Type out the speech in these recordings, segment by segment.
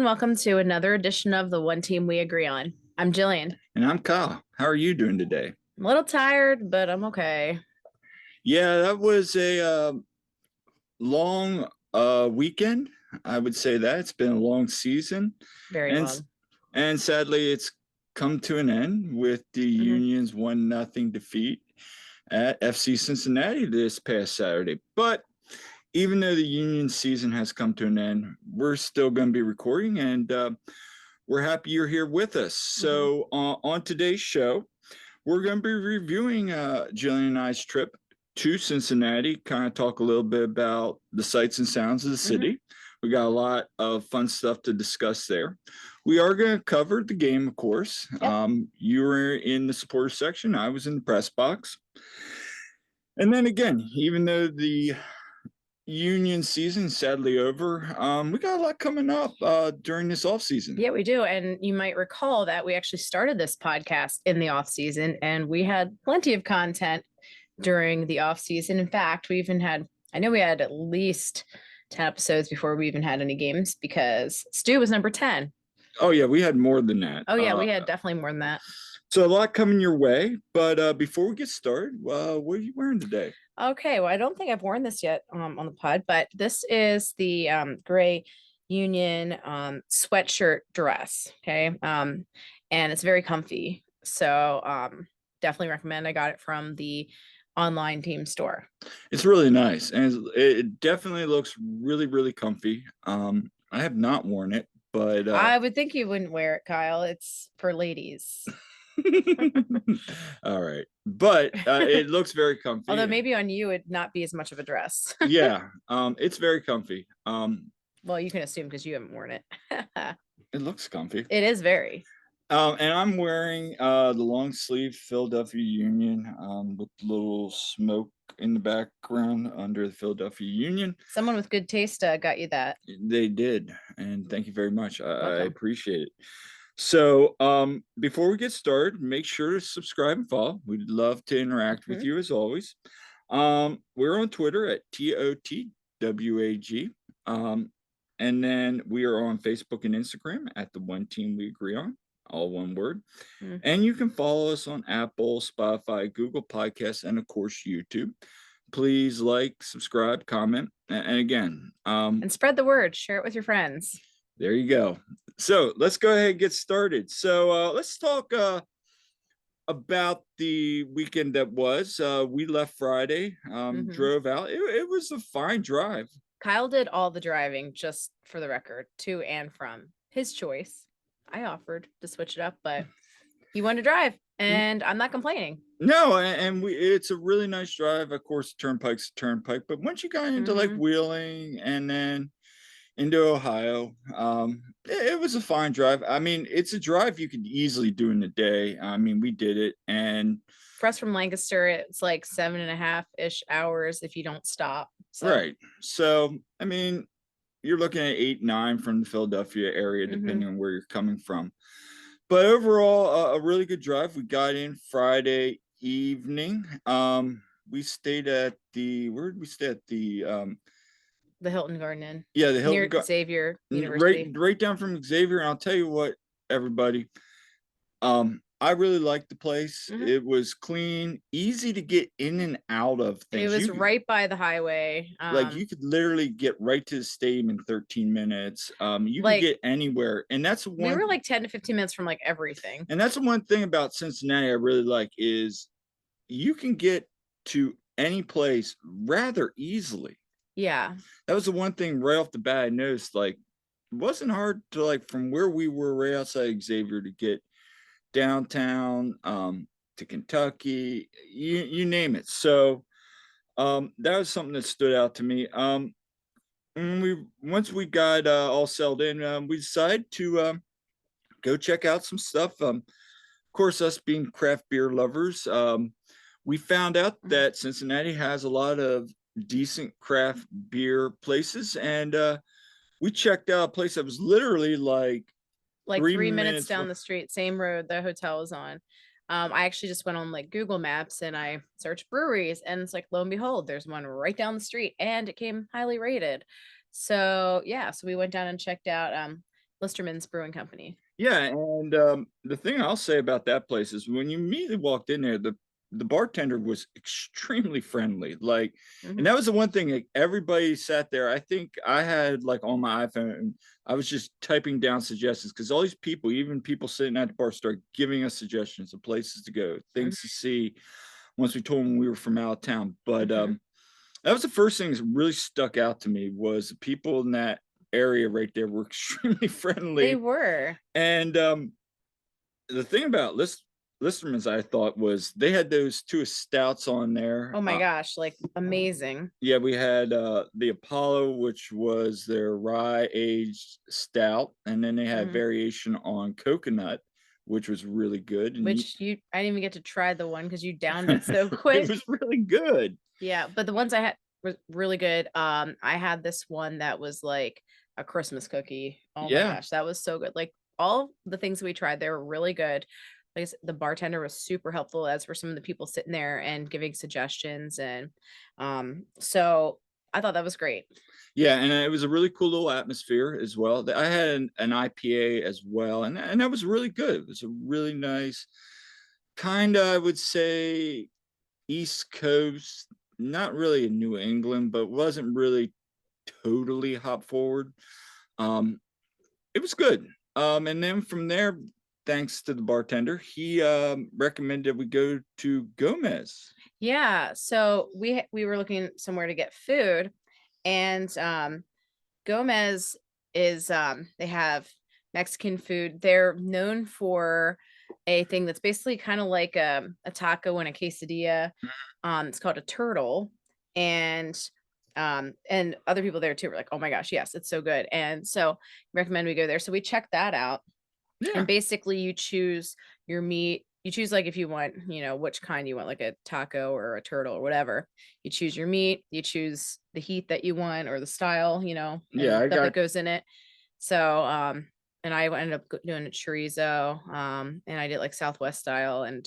And welcome to another edition of the One Team We Agree On. I'm Jillian. And I'm Kyle. How are you doing today? I'm a little tired, but I'm okay. Yeah, that was a long weekend. I would say that it's been a long season. Very and long. and sadly it's come to an end with the Union's 1-0 defeat at FC Cincinnati this past Saturday. But even though the Union season has come to an end, we're still going to be recording, and we're happy you're here with us. So on today's show, we're going to be reviewing Jillian and I's trip to Cincinnati, kind of talk a little bit about the sights and sounds of the city. We got a lot of fun stuff to discuss there. We are going to cover the game, of course. Yep. You were in the supporter section. I was in the press box. And then again, even though the Union season is sadly over, we got a lot coming up during this off season. Yeah, we do. And you might recall that we actually started this podcast in the off season, and we had plenty of content during the off season. In fact, I know we had at least 10 episodes before we even had any games, because Stu was number 10. Oh yeah, we had more than that. Oh yeah, we had definitely more than that. So a lot coming your way, but before we get started, what are you wearing today? Okay, well, I don't think I've worn this yet on the pod, but this is the gray Union sweatshirt dress. Okay, and it's very comfy, so definitely recommend. I got it from the online team store. It's really nice, and it definitely looks really, really comfy. I have not worn it, but I would think you wouldn't wear it, Kyle. It's for ladies. All right, but it looks very comfy. Although maybe on you it'd not be as much of a dress. Yeah, it's very comfy. Well, you can assume because you haven't worn it. It looks comfy. It is very. And I'm wearing the long sleeve Philadelphia Union with a little smoke in the background under the Philadelphia Union. Someone with good taste got you that. They did, and thank you very much. I appreciate it. So before we get started, make sure to subscribe and follow. We'd love to interact with you as always. We're on Twitter at TOTWAG. And then we are on Facebook and Instagram at the One Team We Agree On, all one word. And you can follow us on Apple, Spotify, Google Podcasts, and of course YouTube. Please like, subscribe, comment, and again, and spread the word. Share it with your friends. There you go. So let's go ahead and get started. So let's talk about the weekend that was. We left Friday, drove out. It was a fine drive. Kyle did all the driving, just for the record, to and from his choice. I offered to switch it up, but he wanted to drive, and I'm not complaining. No, and it's a really nice drive. Of course, Turnpike's a turnpike, but once you got into like Wheeling and then into Ohio, it was a fine drive. I mean, it's a drive you could easily do in a day. I mean, we did it, and for us from Lancaster, it's like 7.5-ish hours if you don't stop. So. Right. So, I mean, you're looking at 8-9 from the Philadelphia area, depending on where you're coming from. But overall, a really good drive. We got in Friday evening. We stayed at where did we stay at? The Hilton Garden Inn. Yeah, the Hilton near Xavier University. Right down from Xavier. And I'll tell you what, everybody, I really liked the place. It was clean, easy to get in and out of things. It was right by the highway. Like you could literally get right to the stadium in 13 minutes. You could get anywhere. And that's one. We were like 10 to 15 minutes from like everything. And that's the one thing about Cincinnati I really like is you can get to any place rather easily. Yeah. That was the one thing right off the bat I noticed. Like, it wasn't hard to, like, from where we were right outside Xavier to get downtown to Kentucky, you name it. So that was something that stood out to me. Once we got all settled in, we decided to go check out some stuff. Of course, us being craft beer lovers, we found out that Cincinnati has a lot of decent craft beer places, and we checked out a place that was literally like 3 minutes down the street, same road the hotel was on. I actually just went on like Google Maps and I searched breweries, and it's like, lo and behold, there's one right down the street, and it came highly rated. So yeah, so we went down and checked out Listerman's Brewing Company. Yeah, and the thing I'll say about that place is when you immediately walked in there, the bartender was extremely friendly. Like, and Mhm, that was the one thing. Like, everybody sat there. I think I had like on my iPhone, I was just typing down suggestions because all these people, even people sitting at the bar, started giving us suggestions of places to go, mhm, things to see. Once we told them we were from out of town, but mhm. that was the first thing that really stuck out to me was the people in that area right there were extremely They friendly. were. And the thing about Listerman's, I thought, was they had those 2 stouts on there. Oh my gosh, like, amazing. Yeah, we had, the Apollo, which was their rye aged stout, and then they had Mhm. variation on coconut, which was really good, and you Which I didn't even get to try the one because you downed it so it quick. was really good. Yeah, but the ones I had were really good. I had this one that was like a Christmas cookie. Oh my Yeah. gosh, that was so good. Like all the things we tried, they were really good. Like I said, the bartender was super helpful, as were some of the people sitting there and giving suggestions. And so I thought that was great. Yeah, and it was a really cool little atmosphere as well. I had an IPA as well, and that was really good. It was a really nice, kinda, I would say, East Coast, not really in New England, but wasn't really totally hop forward. Um, it was good. And then from there, thanks to the bartender, he recommended we go to Gomez. Yeah, so we were looking somewhere to get food, and Gomez is they have Mexican food. They're known for a thing that's basically kind of like a taco and a quesadilla. It's called a turtle, and other people there too were like, "Oh my gosh, yes, it's so good." And so recommend we go there. So we checked that out, and Yeah, basically you choose your meat. You choose like if you want, which kind you want, like a taco or a turtle or whatever. You choose your meat, you choose the heat that you want or the style, yeah, and I stuff that got goes in it. So, and I ended up doing a chorizo, and I did like Southwest style, and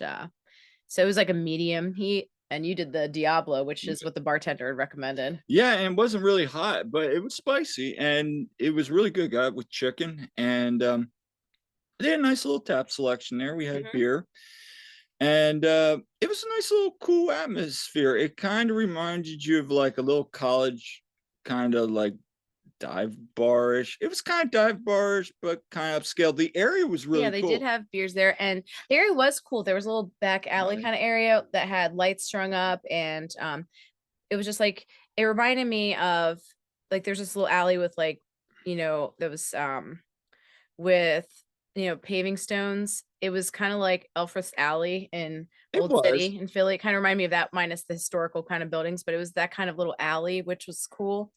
so it was like a medium heat. And you did the Diablo, which is what the bartender had recommended. yeah, and it wasn't really hot, but it was spicy and it was really good. Got it with chicken, and they had a nice little tap selection there. We had Mhm. beer, and it was a nice little cool atmosphere. It kind of reminded you of like a little college kind of like dive barish. It was kind of dive barish, but kind of upscale. The area was Yeah, really they did cool. have beers there, and the area was cool. There was a little back alley Right. kind of area that had lights strung up, and it was just like it reminded me of like there's this little alley with like that was with paving stones. It was kind of like Elfreth's Alley in It Old was. City in Philly. It kind of reminded me of that minus the historical kind of buildings, but it was that kind of little alley, which was cool.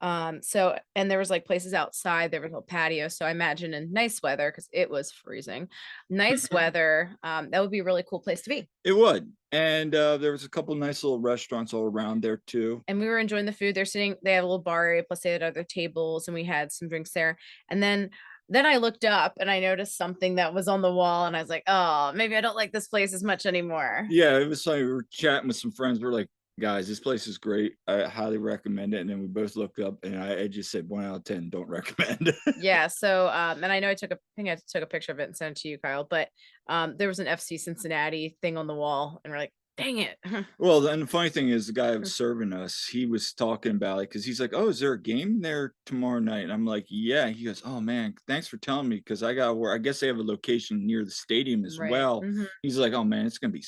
So and there was like places outside, there was a little patio. So I imagine in nice weather, because it was freezing, nice weather, that would be a really cool place to be. It would. And there was a couple nice little restaurants all around there too. And we were enjoying the food. They have a little bar area, plus they had other tables, and we had some drinks there. And then I looked up and I noticed something that was on the wall, and I was like, oh, maybe I don't like this place as much anymore. Yeah, it was funny. We were chatting with some friends. We're like, guys, this place is great. I highly recommend it. And then we both looked up and I just said 1 out of 10, don't recommend. Yeah, so and I know I think I took a picture of it and sent it to you, Kyle, but there was an FC Cincinnati thing on the wall, and we're like, dang it. Well, and the funny thing is, the guy who was serving us, he was talking about it because he's like, "Oh, is there a game there tomorrow night?" And I'm like, "Yeah." He goes, "Oh man, thanks for telling me because I got where I guess they have a location near the stadium as Right. well." He's like, "Oh man, it's gonna be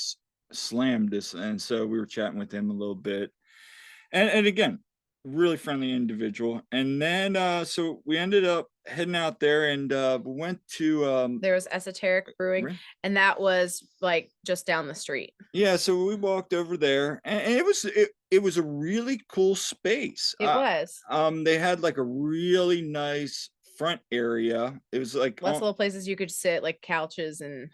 slammed this," and so we were chatting with him a little bit, and again, really friendly individual. And then so we ended up heading out there and we went to There was Esoteric Brewing, and that was like just down the street. yeah, so we walked over there, and it was a really cool space. It was. They had like a really nice front area. It was like Lots of little places you could sit, like couches and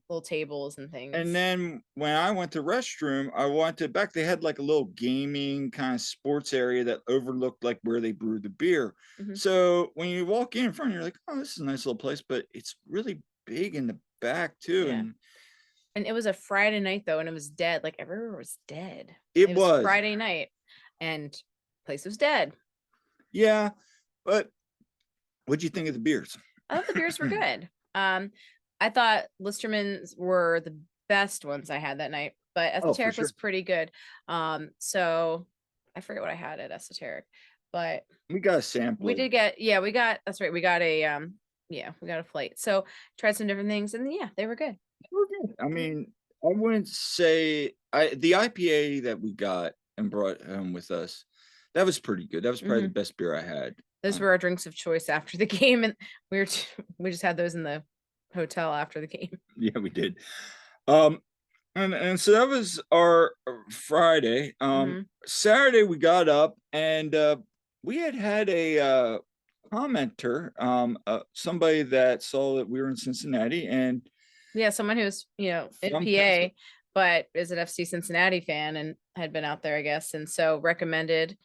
little tables and and things. then when I went to restroom, I wanted back. They had like a little gaming kind of sports area that overlooked like where they brewed the beer. Mhm. So when you walk in front, you're like, "Oh, this is a nice little place," but it's really big in the back too, Yeah. and And it was a Friday night though, and it was dead. Like everywhere was dead. it It was was. Friday night, and place was dead. Yeah, but what'd you think of the beers? I thought the beers were good. I thought Listermann's were the best ones I had that night, but Oh, for Esoteric was sure. pretty good. So I forget what I had at Esoteric, but We got to sample we it. did get, yeah, we got, that's right. We got a, yeah, we got a flight. So tried some different things and yeah, they were good. They were good. I mean, I wouldn't say the IPA that we got and brought home with us, that was pretty good. That was probably the Mhm. best beer I had. Those were our drinks of choice after the game, and we just had those in the hotel after the game. Yeah, we did. Um, and so that was our Friday. Mhm. Saturday we got up and we had a commenter, somebody that saw that we were in Cincinnati and Yeah, someone who's, in from Pennsylvania. PA, but is an FC Cincinnati fan and had been out there, I guess, and so recommended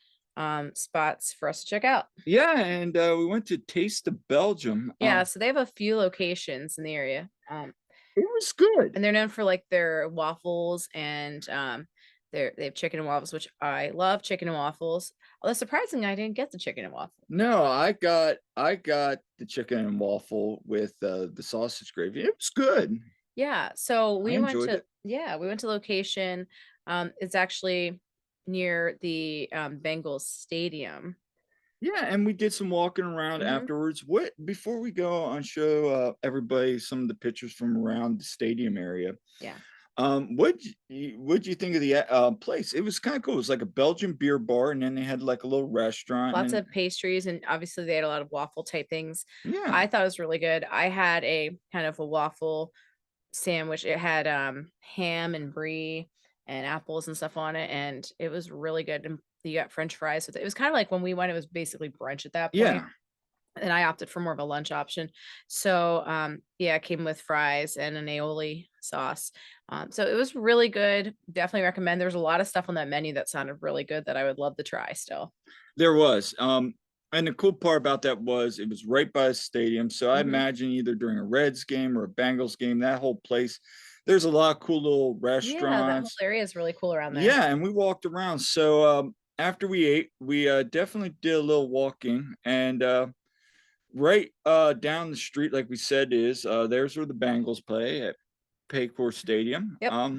spots for us to check out. Yeah, and we went to Taste of Belgium. Yeah, so they have a few locations in the area. It was good. And they're known for like their waffles and they have chicken and waffles, which I love chicken and waffles. Although surprisingly, I didn't get the chicken and waffle. No, I got the chicken and waffle with the sausage gravy. It was good. Yeah, so I we went enjoyed to it. we went to location. It's actually near the Bengals stadium. Yeah, and we did some walking around Mhm. afterwards. What before we go on show everybody some of the pictures from around the stadium area. Yeah. What'd you think of the place? It was kind of cool. It was like a Belgian beer bar, and then they had like a little restaurant, and Lots then of pastries and obviously they had a lot of waffle type things. yeah, I thought it was really good. I had a kind of a waffle sandwich. It had ham and brie and apples and stuff on it, and it was really good. And you got French fries with it. It was kind of like when we went, it was basically brunch at that point. yeah. And I opted for more of a lunch option. So yeah, it came with fries and an aioli sauce. So it was really good. Definitely recommend. There's a lot of stuff on that menu that sounded really good that I would love to try still. There was. And the cool part about that was it was right by the stadium. So I Hmm. imagine either during a Reds game or a Bengals game, that whole place, there's a lot of cool little Yeah, that whole restaurants. area is really cool around there. Yeah, and we walked around. So after we ate, we definitely did a little walking. And right down the street, like we said, is there's where the Bengals play at Paycor Stadium. Yep.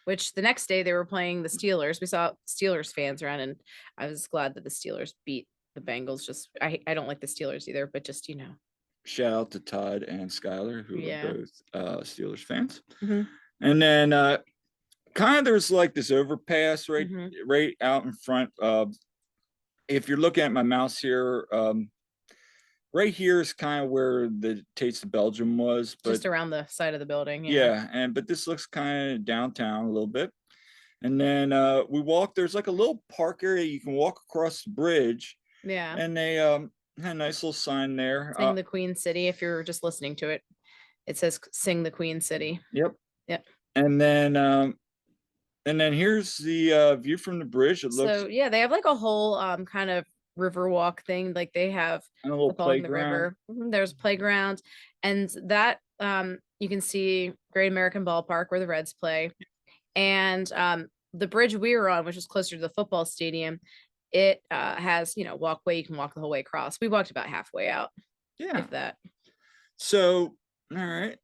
Which the next day they were playing the Steelers. We saw Steelers fans around, and I was glad that the Steelers beat the Bengals. Just I don't like the Steelers either, but just Shout out to Todd and Skylar, who are yeah. both Steelers fans. Hmm. And then kind of there's like this overpass Hmm. right out in front. If you're looking at my mouse here, right here is kind of where the Taste of Belgium was, but Just around the side of the building. Yeah. yeah, but this looks kind of downtown a little bit. And then we walk. There's like a little park area you can walk across the bridge, Yeah. and they had a nice little sign there. Sing the Queen City. If you're just listening to it, it says "Sing the Queen City." Yep. Yep. And then here's the view from the bridge. It looks So yeah, they have like a whole kind of river walk thing. Like they have and a little along the playground. river. There's playground, and that you can see Great American Ballpark where the Reds play, and the bridge we were on, which is closer to the football stadium. It has walkway. You can walk the whole way across. We walked about halfway out, Yeah. if that. So, all right.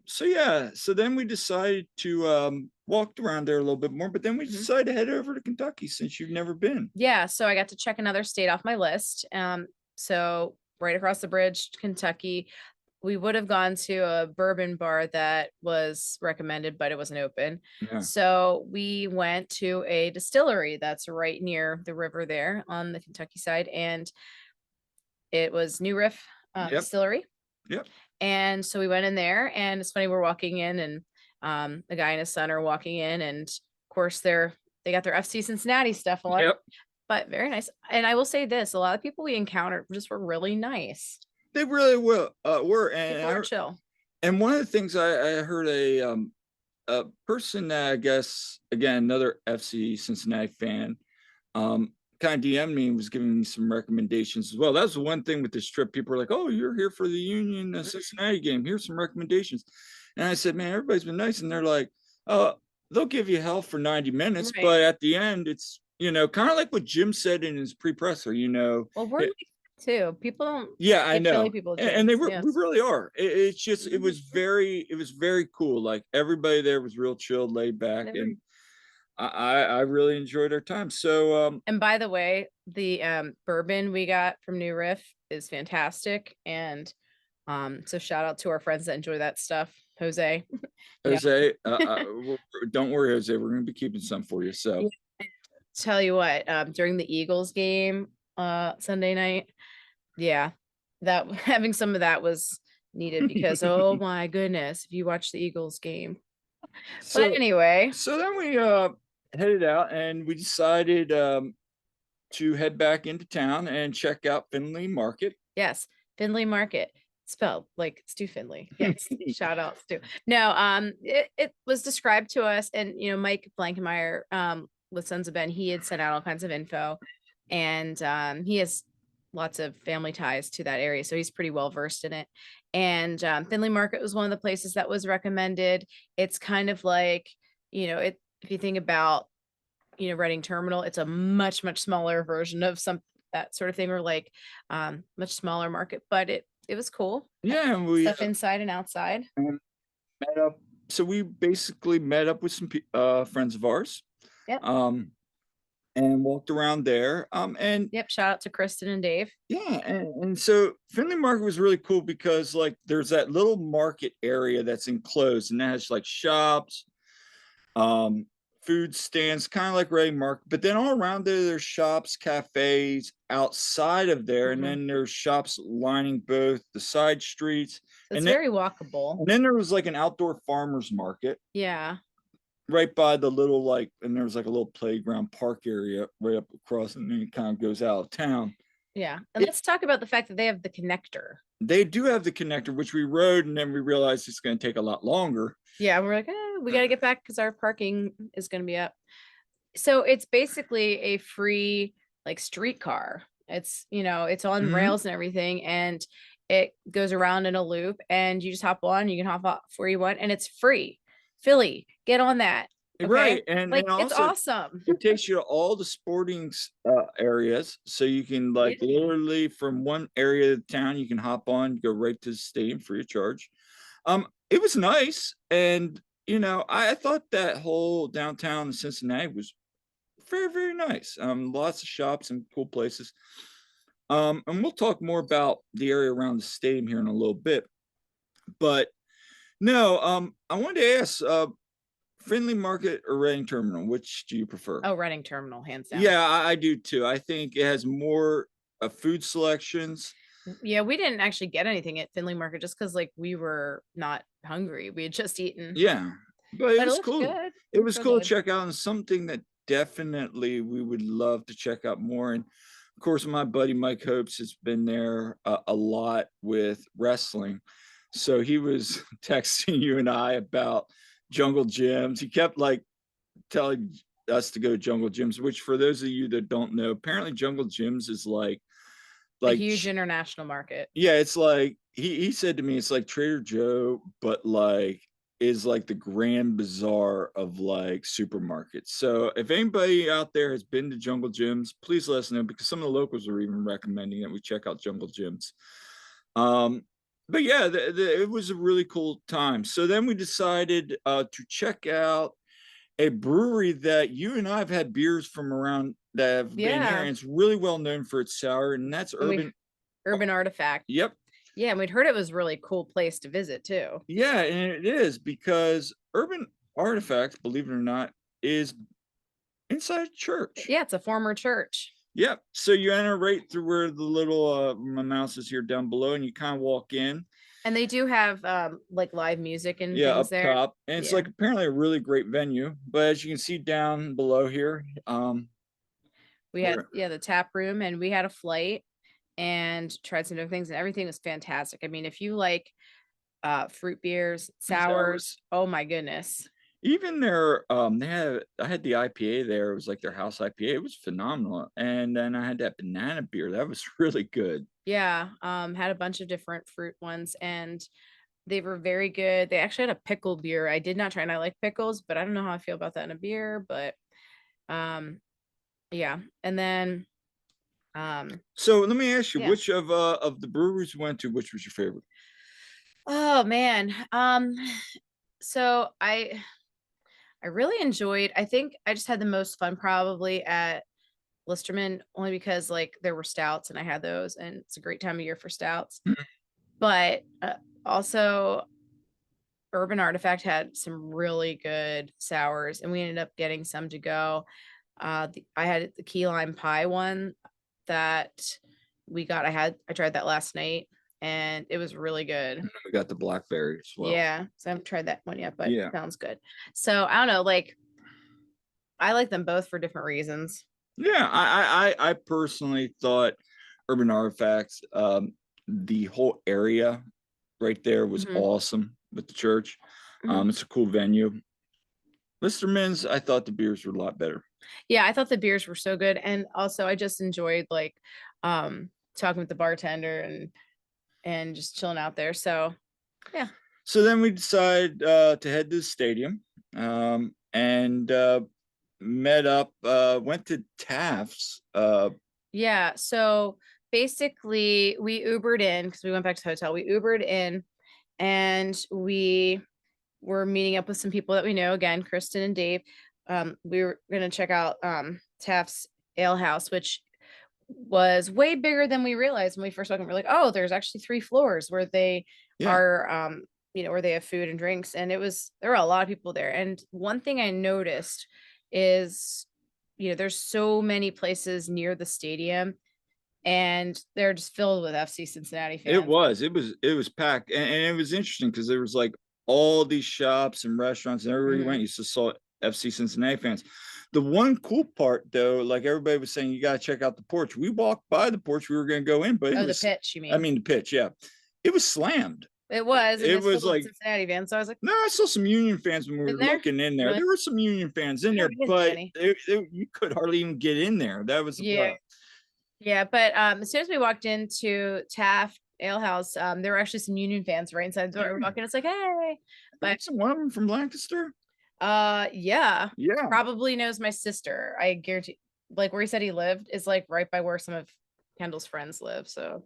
So yeah, so then we decided to walk around there a little bit more, but then we Mhm. decided to head over to Kentucky since you've never been. Yeah, so I got to check another state off my list. So right across the bridge, Kentucky, we would have gone to a bourbon bar that was recommended, but it wasn't open. Yeah. So we went to a distillery that's right near the river there on the Kentucky side, and it was New Riff Yep. Distillery. Yep. And so we went in there, and it's funny, we're walking in, and the guy and his son are walking in, and of course they got their FC Cincinnati stuff on. Yep. But very nice. And I will say this, a lot of people we encountered just were really nice. They really were. People were chill. And one of the things I heard a person that I guess again another FC Cincinnati fan kind of DM'd me and was giving me some recommendations as well. That's the one thing with this trip. People are like, "Oh, you're here for the Union Cincinnati game. Here's some recommendations." And I said, "Man, everybody's been nice." And they're like, they'll give you hell for 90 minutes, Right. but at the end, it's kind of like what Jim said in his pre-presser. Well, we're nice too. People don't Yeah, I give Philly know. people a And they chance. were, we Yes. really are. It's just, Mhm. it was very cool. Like everybody there was real chilled, laid back, and Very- I really enjoyed our time. So, And by the way, the bourbon we got from New Riff is fantastic. And so shout out to our friends that enjoy that stuff. Jose. Yeah. Jose, don't worry, Jose, we're gonna be keeping some for you. So, Yeah. Tell you what, during the Eagles game Sunday night, yeah, that having some of that was needed because oh my goodness, if you watch the Eagles game. But so, anyway, so then we headed out, and we decided to head back into town and check out Finley Market. yes, Finley Market. Spelled like Stu Finley. Yes. Shout out Stu. No, it was described to us, and Mike Blankenmeyer, with Sons of Ben, he had sent out all kinds of info, and he has lots of family ties to that area, so he's pretty well versed in it. And Finley Market was one of the places that was recommended. It's kind of like, if you think about, Reading Terminal, it's a much, much smaller version of some that sort of thing, or like much smaller market, but it was cool. Yeah, and we Stuff inside and outside. met up. So we basically met up with some friends of ours, Yep. um, and walked around there. And Yep. Shout out to Kristen and Dave. yeah, and so Finley Market was really cool because like there's that little market area that's enclosed, and that has like shops, um, food stands, kind of like Reading Market. But then all around there, there's shops, cafes outside of there, and Mhm. then there's shops lining both the side streets. So it's And then, very walkable. and then there was like an outdoor farmers market Yeah. right by the little like, and there was like a little playground park area right up across, and then it kind of goes out of town. Yeah. And It, let's talk about the fact that they have the connector. they do have the connector, which we rode, and then we realized it's going to take a lot longer. Yeah. We're like, we got to get back because our parking is going to be up. So it's basically a free like streetcar. It's on Mhm. rails and everything, and it goes around in a loop, and you just hop on, you can hop off where you want, and it's free. Philly, get on that. Okay. Right, and Like it's also awesome. it takes you to all the sporting areas, so you can like Yeah. literally from one area of town you can hop on, go right to the stadium free of charge. It was nice, and I thought that whole downtown in Cincinnati was very, very nice. Lots of shops and cool places. And we'll talk more about the area around the stadium here in a little bit. But no, I wanted to ask, Friendly Market or Reading Terminal, which do you prefer? Oh, Reading Terminal, hands down. Yeah, I do too. I think it has more food selections. Yeah, we didn't actually get anything at Finley Market just because like we were not hungry. We had just eaten. Yeah, but it But it was looks cool. good. It Looks was real cool to good. check out, and something that definitely we would love to check out more. And of course, my buddy Mike Hopes has been there a lot with wrestling. So he was texting you and I about jungle gyms. He kept like telling us to go to jungle gyms, which for those of you that don't know, apparently jungle gyms is A like huge international market. yeah, it's like he said to me, it's like Trader Joe, but like is like the grand bazaar of like supermarkets. So if anybody out there has been to jungle gyms, please let us know, because some of the locals are even recommending that we check out jungle gyms. Um, but yeah, it was a really cool time. So then we decided to check out a brewery that you and I have had beers from around that have been here, and Yeah. it's really well known for its sour, and that's And we Urban. Urban Artifact. Yep. Yeah, and we'd heard it was a really cool place to visit too. Yeah, and it is because Urban Artifacts, believe it or not, is inside a church. Yeah, it's a former church. Yep. So you enter right through where the little my mouse is here down below, and you kind of walk in. And they do have like live music and Yeah, things up there. top. And it's Yeah. like apparently a really great venue. But as you can see down below here, We had the tap room, and we had a flight and tried some different things, and everything was fantastic. I mean, if you like fruit beers, sours, oh my goodness. even their I had the IPA there. It was like their house IPA. It was phenomenal. And then I had that banana beer. That was really good. Yeah, had a bunch of different fruit ones, and they were very good. They actually had a pickle beer. I did not try, and I like pickles, but I don't know how I feel about that in a beer, but yeah. And then So let me ask you, Yeah. which of the breweries you went to, which was your favorite? Oh man. So I really enjoyed. I think I just had the most fun probably at Listerman, only because like there were stouts and I had those, and it's a great time of year for stouts. Mhm. But also, Urban Artifact had some really good sours, and we ended up getting some to go. I had the key lime pie one that we got. I tried that last night, and it was really good. We got the blackberry as well. Yeah, so I haven't tried that one yet, but Yeah. it sounds good. So I don't know, like I like them both for different reasons. Yeah, I personally thought Urban Artifacts, the whole area right there was Mhm, awesome with the church. mhm. It's a cool venue. Listerman's, I thought the beers were a lot better. Yeah, I thought the beers were so good, and also I just enjoyed like talking with the bartender and just chilling out there. So yeah. So then we decided to head to the stadium, and met up. Went to Taft's. Yeah. So basically we Ubered in because we went back to the hotel. We Ubered in and we were meeting up with some people that we know, again, Kristen and Dave. We were gonna check out Taft's Ale House, which was way bigger than we realized when we first walked in. We're like, oh, there's actually 3 floors where they Yeah, are where they have food and drinks. And there were a lot of people there. And one thing I noticed is, there's so many places near the stadium and they're just filled with FC Cincinnati it fans. was. It was packed, and it was interesting because there was like all these shops and restaurants, and everywhere you Mhm. went, you just saw FC Cincinnati fans. The one cool part, though, like everybody was saying, you got to check out the porch. We walked by the porch. We were going to go in, but it Oh, the was, pitch, you I mean? mean, the pitch. Yeah, it was slammed. It was, and It it's was filled with like, Cincinnati fans. So I was like, no, I saw some Union fans when we in were there? looking in there. Really? There were some Union fans in Yeah, there, we didn't see but any. you could hardly even get in there. That was the Yeah. problem. Yeah, but as soon as we walked into Taft Ale House, there were actually some Union fans right inside the door. We're Yeah. walking, it's like, hey. But Wasn't one of them from Lancaster? yeah, Yeah. probably knows my sister. I guarantee like where he said he lived is like right by where some of Kendall's friends live. So yeah,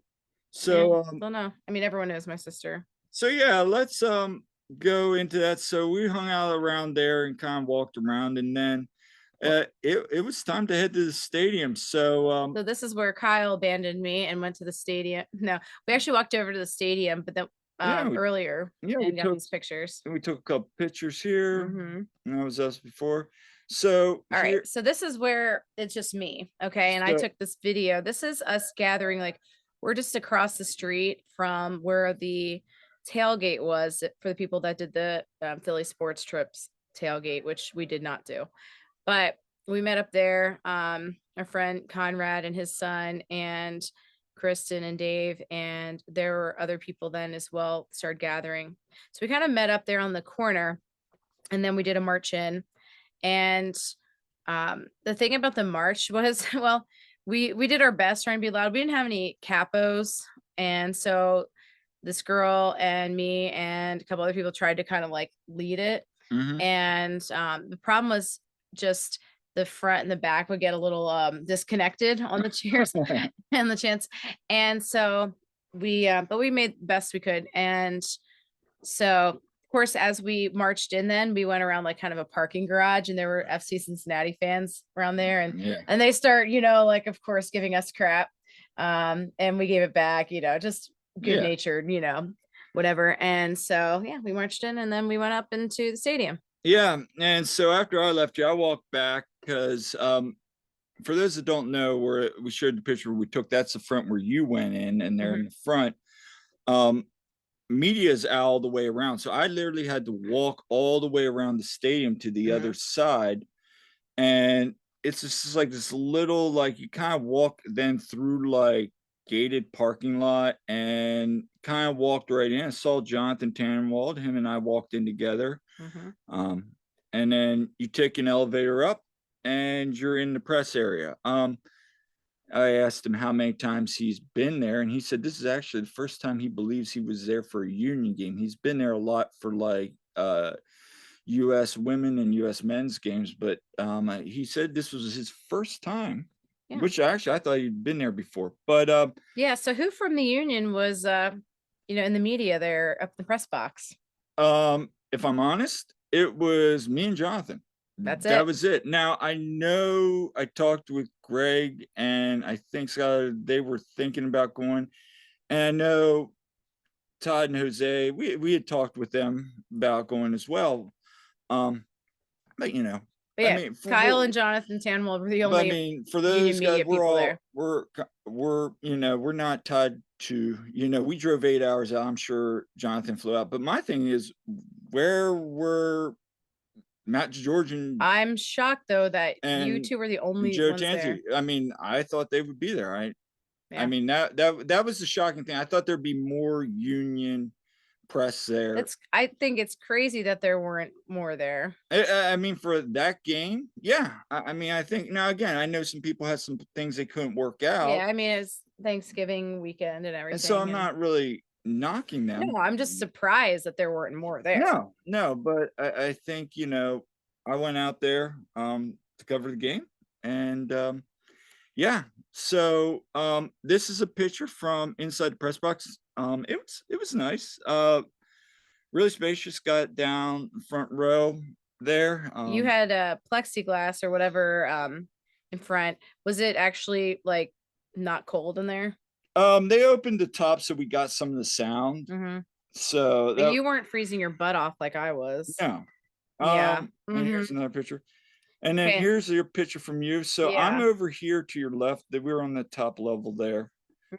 So don't know. I mean, everyone knows my sister. So yeah, let's go into that. So we hung out around there and kind of walked around, and then Well, it was time to head to the stadium. So so this is where Kyle abandoned me and went to the stadium. No, we actually walked over to the stadium, but then yeah, earlier we and got these pictures. took a couple pictures here. Mhm. And that was us before. So All right. here, So this is where it's just me. Okay. And I so took this video. This is us gathering, like, we're just across the street from where the tailgate was for the people that did the Philly sports trips tailgate, which we did not do. But we met up there. Our friend Conrad and his son, and Kristen and Dave, and there were other people then as well, started gathering. So we kind of met up there on the corner, and then we did a march in. And the thing about the march was, well, we did our best trying to be loud. We didn't have any capos, and so this girl and me and a couple other people tried to kind of like lead it. mhm. And the problem was just the front and the back would get a little disconnected on the chairs and the chants. And so but we made the best we could. And so, of course, as we marched in, then we went around like kind of a parking garage, and there were FC Cincinnati fans around there, and Yeah, they start, like of course giving us crap, and we gave it back, just good yeah, natured, whatever. And so yeah, we marched in, and then we went up into the stadium. yeah. And so after I left you, I walked back because for those that don't know, where we showed the picture we took, that's the front where you went in, and there Mhm, in the front. Um, Media is all the way around. So I literally had to walk all the way around the stadium to the other mhm, side. And it's just like this little, like you kind of walk then through like gated parking lot and kind of walked right in. I saw Jonathan Tannenwald. Him and I walked in together. mhm. Um, and then you take an elevator up and you're in the press area. I asked him how many times he's been there, and he said this is actually the first time he believes he was there for a Union game. He's been there a lot for like US women and US men's games, but he said this was his first time Yeah. which actually I thought you'd been there before. But Yeah. So who from the union was, in the media there up in the press box? if I'm honest, it was me and Jonathan. That's That it. was it. Now I know I talked with Greg and I think Scott, they were thinking about going. And I know Todd and Jose, we had talked with them about going as well. But But I yeah, mean, Kyle and Jonathan Tanwell were the but I only mean, for union those guys, media people there. we're not tied to, we drove 8 hours out. I'm sure Jonathan flew out. But my thing is, where were Matt George I'm shocked though that you and two were the only Joe ones there. Tanzi? I mean, I thought they would be there. I Yeah. mean, that was the shocking thing. I thought there'd be more union press there. I think it's crazy that there weren't more there. I mean, for that game, yeah. I mean, I think now again, I know some people had some things they couldn't work out. Yeah, I mean, it's Thanksgiving weekend and everything. And so I'm not really knocking them. No, I'm just surprised that there weren't more there. No, but I think, I went out there to cover the game. And yeah, so this is a picture from inside the press box. It was nice. Really spacious, got down front row there. You had a plexiglass or whatever in front. Was it actually like not cold in there? They opened the top so we got some of the sound. So But you weren't freezing your butt off like I was. No. Yeah. And here's another picture. And then here's your picture from you. So I'm over here to your left. That we were on the top level there.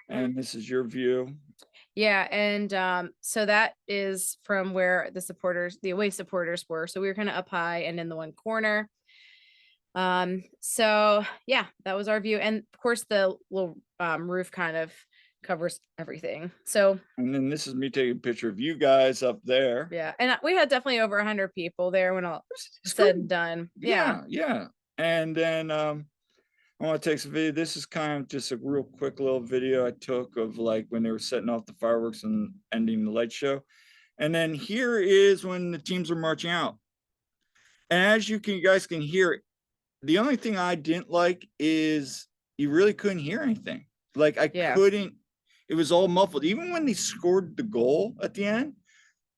And this is your view. Yeah, and so that is from where the away supporters were. So we were kind of up high and in the one corner. So yeah, that was our view. And of course the little roof kind of covers everything. So and then this is me taking a picture of you guys up there. Yeah, and we had definitely over 100 people there when all said and done. Yeah. And then I want to take some video. This is kind of just a real quick little video I took of like when they were setting off the fireworks and ending the light show. And then here is when the teams are marching out. And as you guys can hear, the only thing I didn't like is you really couldn't hear anything. Like I couldn't, it was all muffled. Even when they scored the goal at the end,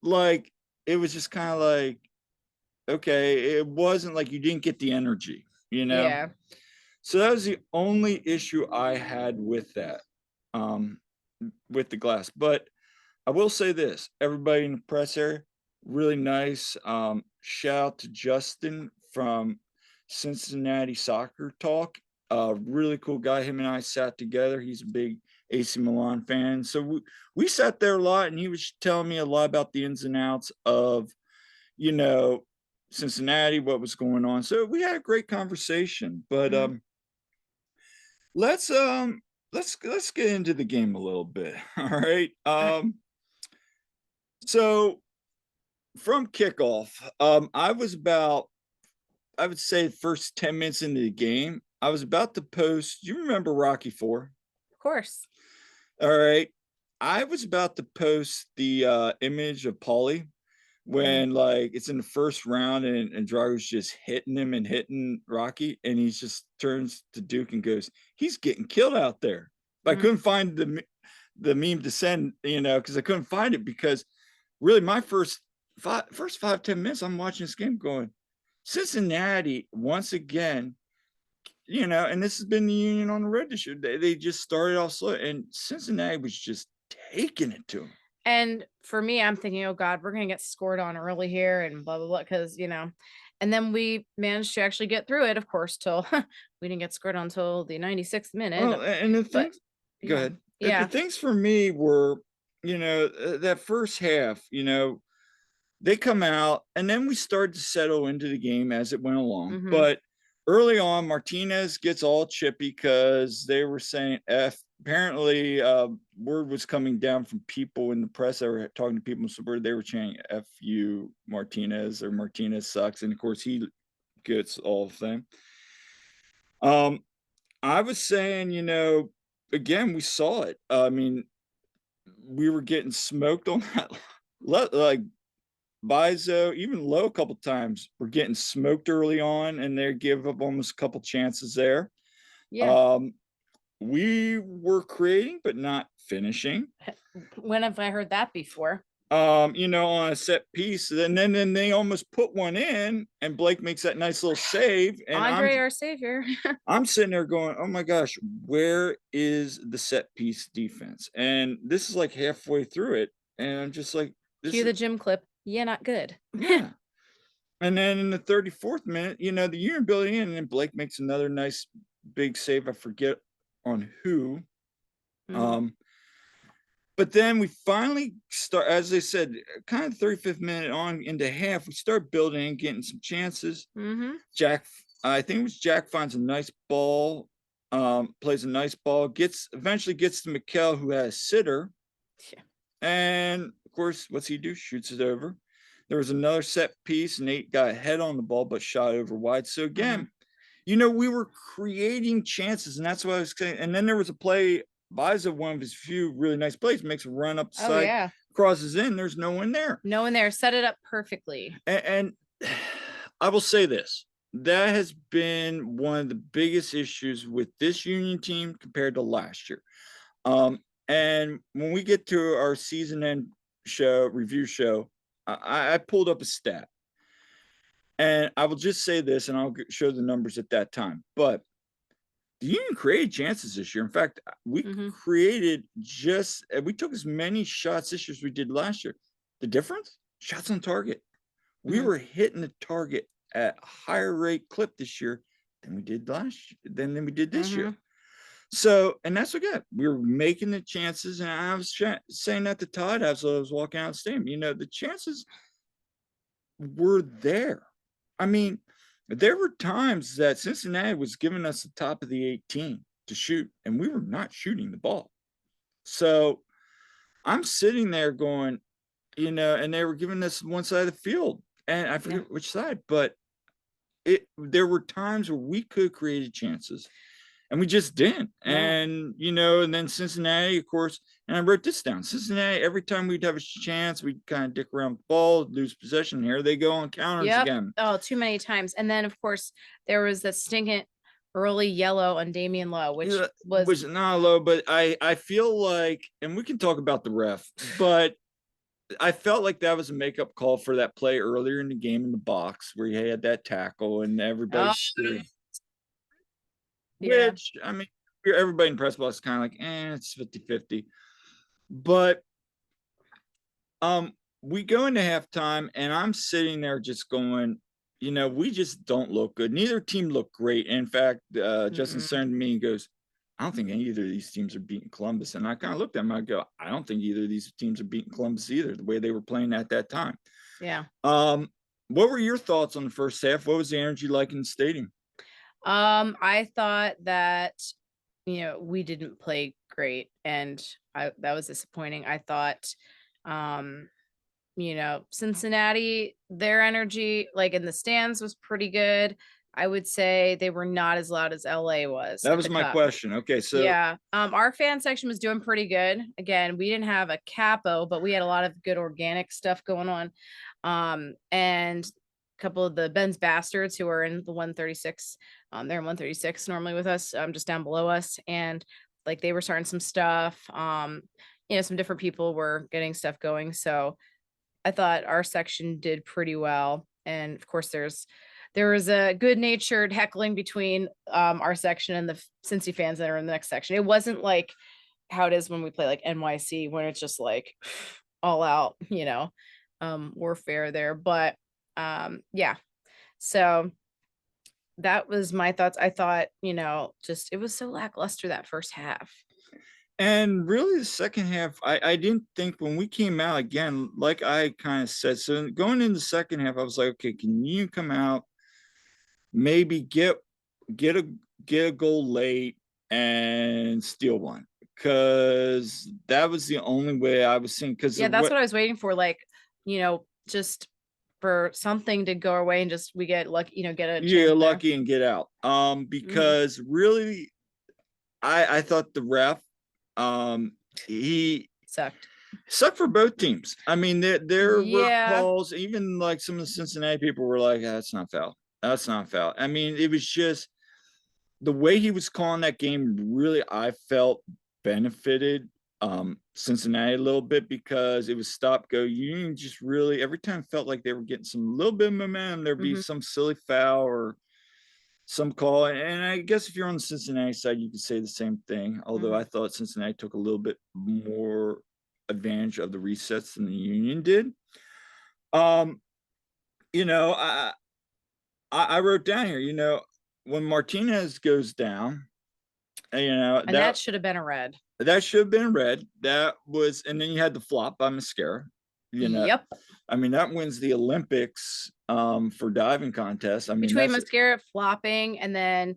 like it was just kind of like, okay, it wasn't like you didn't get the energy, Yeah. So that was the only issue I had with that, with the glass. But I will say this, everybody in the press area, really nice. Shout out to Justin from Cincinnati Soccer Talk. Really cool guy. Him and I sat together. He's a big AC Milan fan. So we sat there a lot and he was telling me a lot about the ins and outs of, Cincinnati, what was going on. So we had a great conversation, but let's get into the game a little bit. All right. So from kickoff, I would say first 10 minutes into the game, I was about to post, you remember Rocky IV? Of course. All right. I was about to post the image of Paulie when like it's in the first round and Drago's just hitting him and hitting Rocky, and he just turns to Duke and goes, he's getting killed out there. I couldn't find the meme to send, because I couldn't find it, because really my first 5-10 minutes I'm watching this game going, Cincinnati once again, and this has been the Union on the road this year. They just started off slow and Cincinnati was just taking it to them. And for me, I'm thinking, oh God, we're going to get scored on early here and blah, blah, blah. Because, and then we managed to actually get through it, of course, till we didn't get scored on until the 96th minute. Well, and the things, go ahead. Yeah. The things for me were, that first half, they come out and then we started to settle into the game as it went along. But early on, Martinez gets all chippy because they were saying F. Apparently, word was coming down from people in the press that were talking to people in suburb. They were chanting F you Martinez, or Martinez sucks. And of course, he gets all of them. I was saying, again, we saw it. I mean, we were getting smoked on that. Like Bizo, even Low a couple times, were getting smoked early on, and they give up almost a couple chances there. Yeah. We were creating but not finishing. When have I heard that before? On a set piece, and then they almost put one in, and Blake makes that nice little save, and Andre, our savior. I'm sitting there going, "Oh my gosh, where is the set piece defense?" And this is like halfway through it, and I'm just like, "This Cue the is gym clip. Yeah, not good. yeah." And then in the 34th minute, the Union building in, and then Blake makes another nice big save. I forget on who. Mhm. Um, But then we finally start, as I said, kind of 35th minute on into half, we start building and getting some chances. Mhm. Jack, I think it was Jack finds a nice ball, plays a nice ball, eventually gets to McKell, who has sitter. Yeah. And of course, what's he do? Shoots it over. There was another set piece. Nate got a head on the ball, but shot over wide. So again, we were creating chances, and that's what I was saying. And then there was a play. Biza, one of his few really nice plays, makes a run up the Oh side, yeah. crosses in. There's no one there. No one there. Set it up perfectly. And I will say this: that has been one of the biggest issues with this Union team compared to last year. And when we get to our season end review show, I pulled up a stat. And I will just say this, and I'll show the numbers at that time. But the Union created chances this year. In fact, we took as many shots this year as we did last year. The difference? Shots on target. We were hitting the target at a higher rate clip this year than we did than we did this year. So, and that's what we got. We were making the chances, and I was saying that to Todd as I was walking out of the stadium. The chances were there. I mean, there were times that Cincinnati was giving us the top of the 18 to shoot, and we were not shooting the ball. So I'm sitting there going, and they were giving us one side of the field, and I forget which side, but there were times where we could have created chances, and we just didn't. And and then Cincinnati, of course, and I wrote this down. Cincinnati, every time we'd have a chance, we'd kind of dick around with the ball, lose possession. Here they go on counters again. Oh, too many times. And then of course there was that stinking early yellow on Damian Lowe, which was not low, but I feel like, and we can talk about the ref, but I felt like that was a makeup call for that play earlier in the game in the box where he had that tackle and everybody screwed. Yeah. Which, I mean, everybody in press box is kind of like, it's 50-50. But we go into halftime, and I'm sitting there just going, we just don't look good. Neither team looked great. In fact, Justin turned to me and goes, I don't think either of these teams are beating Columbus. And I kind of looked at him, I go, I don't think either of these teams are beating Columbus either, the way they were playing at that time. Yeah. What were your thoughts on the first half? What was the energy like in the stadium? I thought that, we didn't play great, and that was disappointing. I thought, Cincinnati, their energy, like in the stands, was pretty good. I would say they were not as loud as LA was. That was my question. Okay, so yeah, our fan section was doing pretty good. Again, we didn't have a capo, but we had a lot of good organic stuff going on. And a couple of the Ben's Bastards who are in the 136, they're in 136 normally with us, just down below us, and like they were starting some stuff. Some different people were getting stuff going, so I thought our section did pretty well. And of course there was a good-natured heckling between our section and the Cincy fans that are in the next section. It wasn't like how it is when we play like NYC, when it's just like all out, warfare there. But yeah, so that was my thoughts. I thought, just it was so lackluster that first half. And really, the second half, I didn't think when we came out again, like I kind of said. So going in the second half, I was like, okay, can you come out, maybe get a goal late and steal one? Because that was the only way I was seeing. Because that's what I was waiting for. Like, just for something to go our way and just we get lucky, get lucky and get out. Because really, I thought the ref, he sucked for both teams. I mean, there were calls, even like some of the Cincinnati people were like, that's not foul. That's not foul. I mean, it was just the way he was calling that game really, I felt, benefited Cincinnati a little bit, because it was stop go. Union just really every time felt like they were getting some little bit of momentum. There'd be some silly foul or some call. And I guess if you're on the Cincinnati side, you could say the same thing. Although I thought Cincinnati took a little bit more advantage of the resets than the Union did. You know, I wrote down here, you know, when Martinez goes down, you know, And that should have been a red. That should have been red. That was, and then you had the flop by Mascara. You know, Yep. I mean, that wins the Olympics for diving contest. I mean, Between Mascara flopping and then,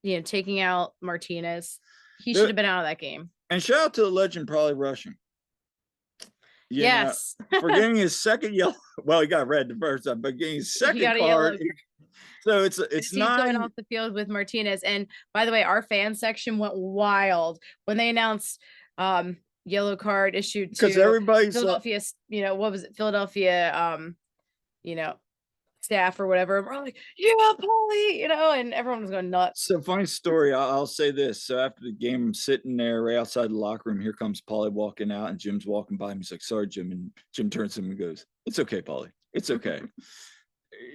you know, taking out Martinez, he should have been out of that game. And shout out to the legend, probably rushing. Yes. For getting his second yellow. Well, he got red the first time, but getting his second card. So it's not going off the field with Martinez. And by the way, our fan section went wild when they announced yellow card issued because to everybody's Philadelphia, you know, what was it? Philadelphia, you know, staff or whatever. We're all like, yeah, Paulie, you know, and everyone was going nuts. So funny story. I'll say this. So after the game, I'm sitting there right outside the locker room. Here comes Paulie walking out, and Jim's walking by him. He's like, "Sorry, Jim." And Jim turns to him and goes, "It's okay, Paulie. It's okay.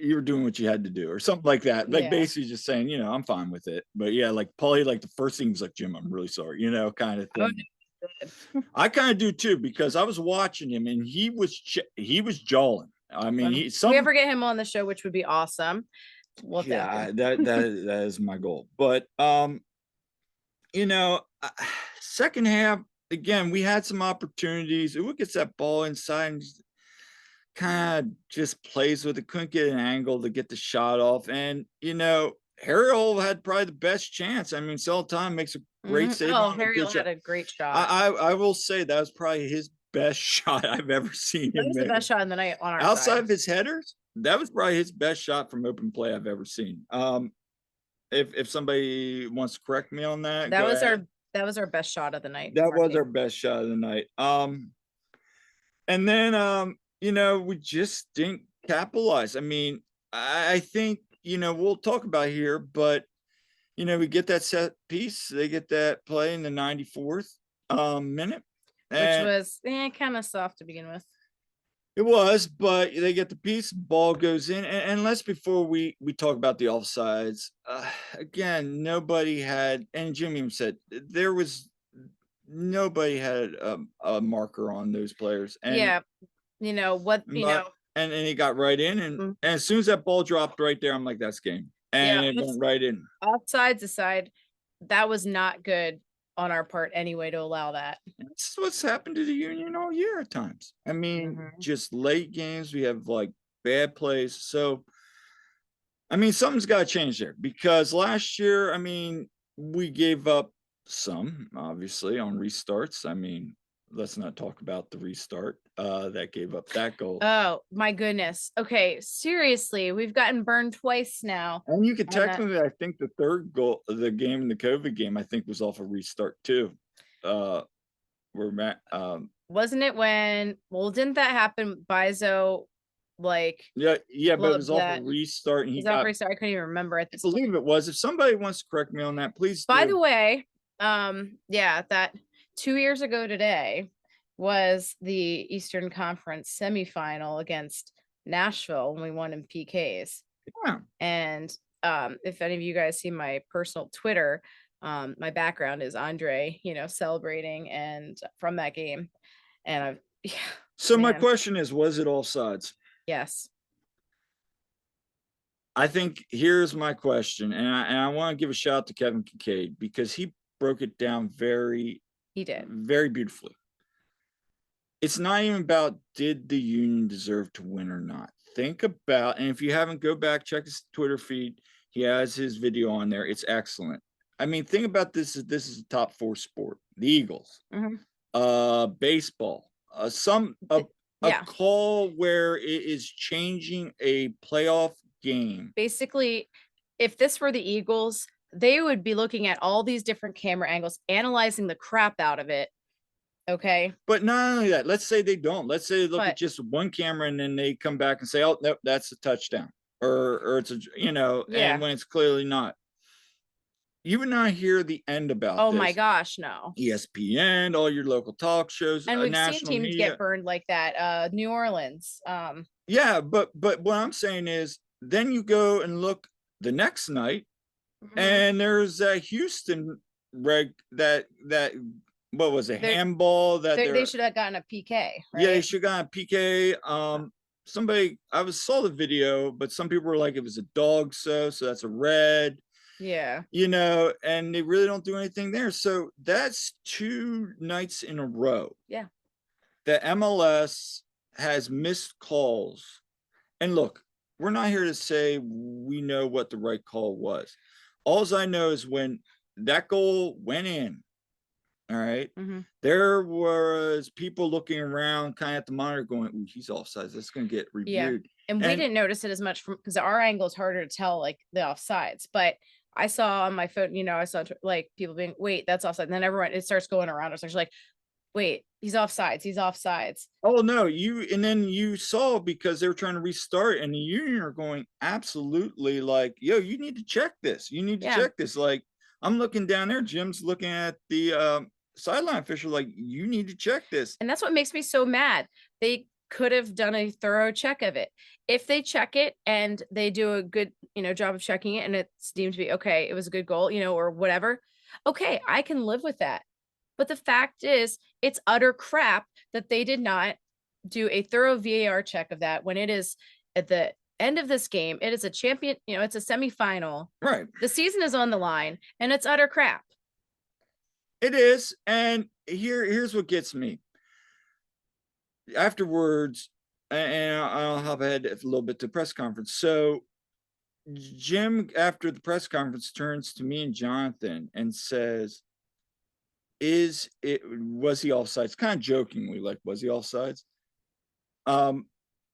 You were doing what you had to do," or something like that. Like basically just saying, you know, I'm fine with it. But yeah, like Paulie, like the first thing was like, "Jim, I'm really sorry," you know, kind of thing. I kind of do too, because I was watching him and he was jawing. I mean, if we ever get him on the show, which would be awesome. Yeah, that is my goal. But you know, second half again, we had some opportunities. Who gets that ball inside and kind of just plays with it, couldn't get an angle to get the shot off. And you know, Harrell had probably the best chance. I mean, Time makes a great save. Oh, Harrell had a great shot. I will say that was probably his best shot I've ever seen him make. That was the best shot in the night on our outside side. of his headers. That was probably his best shot from open play I've ever seen. If somebody wants to correct me on that, that was our best shot of the night. That was our best shot of the night. And then you know, we just didn't capitalize. I mean, I think, you know, we'll talk about here, but you know, we get that set piece, they get that play in the 94th minute. Which was kind of soft to begin with. It was, but they get the piece, ball goes in. And let's, before we talk about the offsides, again, nobody had, and Jimmy even said, nobody had a marker on those players. And yeah, you know, what, you know. And he got right in. And as soon as that ball dropped right there, I'm like, that's game. And it went right in. Offsides aside, that was not good on our part anyway to allow that. That's what's happened to the Union all year at times. I mean, just late games, we have like bad plays. So, I mean, something's got to change there, because last year, I mean, we gave up some, obviously, on restarts. I mean, let's not talk about the restart that gave up that goal. Oh my goodness. Okay, seriously, we've gotten burned twice now. And you could technically, I think the third goal, the game in the COVID game, I think was off a restart too. Wasn't it when? Well, didn't that happen? Bizo, like yeah, but it was off a restart. And he got restart. I couldn't even remember it. I believe it was. If somebody wants to correct me on that, please. By the way, yeah, that 2 years ago today was the Eastern Conference semifinal against Nashville when we won in PKs. Yeah. And if any of you guys see my personal Twitter, my background is Andre, you know, celebrating and from that game. And so my question is, was it offsides? Yes. I think here's my question, and I want to give a shout out to Kevin Kincaid, because he broke it down very beautifully. It's not even about did the Union deserve to win or not. Think about, and if you haven't, go back, check his Twitter feed. He has his video on there. It's excellent. I mean, think about this. This is a top 4 sport. The Eagles, baseball, a call where it is changing a playoff game. Basically, if this were the Eagles, they would be looking at all these different camera angles, analyzing the crap out of it. Okay. But not only that, let's say they don't. Let's say they look at just one camera and then they come back and say, oh, no, that's a touchdown. Or it's a, you know, and when it's clearly not. you would not hear the end about Oh my this. gosh, no. ESPN, all your local talk shows, And we've seen national teams media. get burned like that. New Orleans. Yeah, but what I'm saying is, then you go and look the next night, Mhm. and there's that Houston reg that what was it, They're, handball that they they're should have gotten a PK, yeah, they right? should got a PK. Somebody saw the video, but some people were like it was a dog, so that's a red, Yeah. and they really don't do anything there. So that's 2 nights in a row. Yeah. The MLS has missed calls. And look, we're not here to say we know what the right call was. All I know is when that goal went in, all right, Mhm. there was people looking around kind of at the monitor going, ooh, he's offsides. That's going to get Yeah. reviewed. And we didn't notice it as much from because our angle is harder to tell like the offsides. But I saw on my phone, I saw like people being, wait, that's offside. And then everyone it starts going around. It's actually like, wait, he's offsides. He's offsides. oh no, and then you saw because they were trying to restart, and the union are going absolutely like, yo, you need to check this. You need to Yeah. check this. Like, I'm looking down there, Jim's looking at the sideline official, like, you need to check this. And that's what makes me so mad. They could have done a thorough check of it. If they check it and they do a good, job of checking it and it's deemed to be okay, it was a good goal, or whatever. Okay, I can live with that. But the fact is, it's utter crap that they did not do a thorough VAR check of that when it is at the end of this game. It is a champion, it's a semifinal. Right. The season is on the line and it's utter crap. It is. And here's what gets me. Afterwards, and I'll hop ahead a little bit to press conference. So Jim, after the press conference, turns to me and Jonathan and says, was he offsides? Kind of jokingly, like, was he offsides?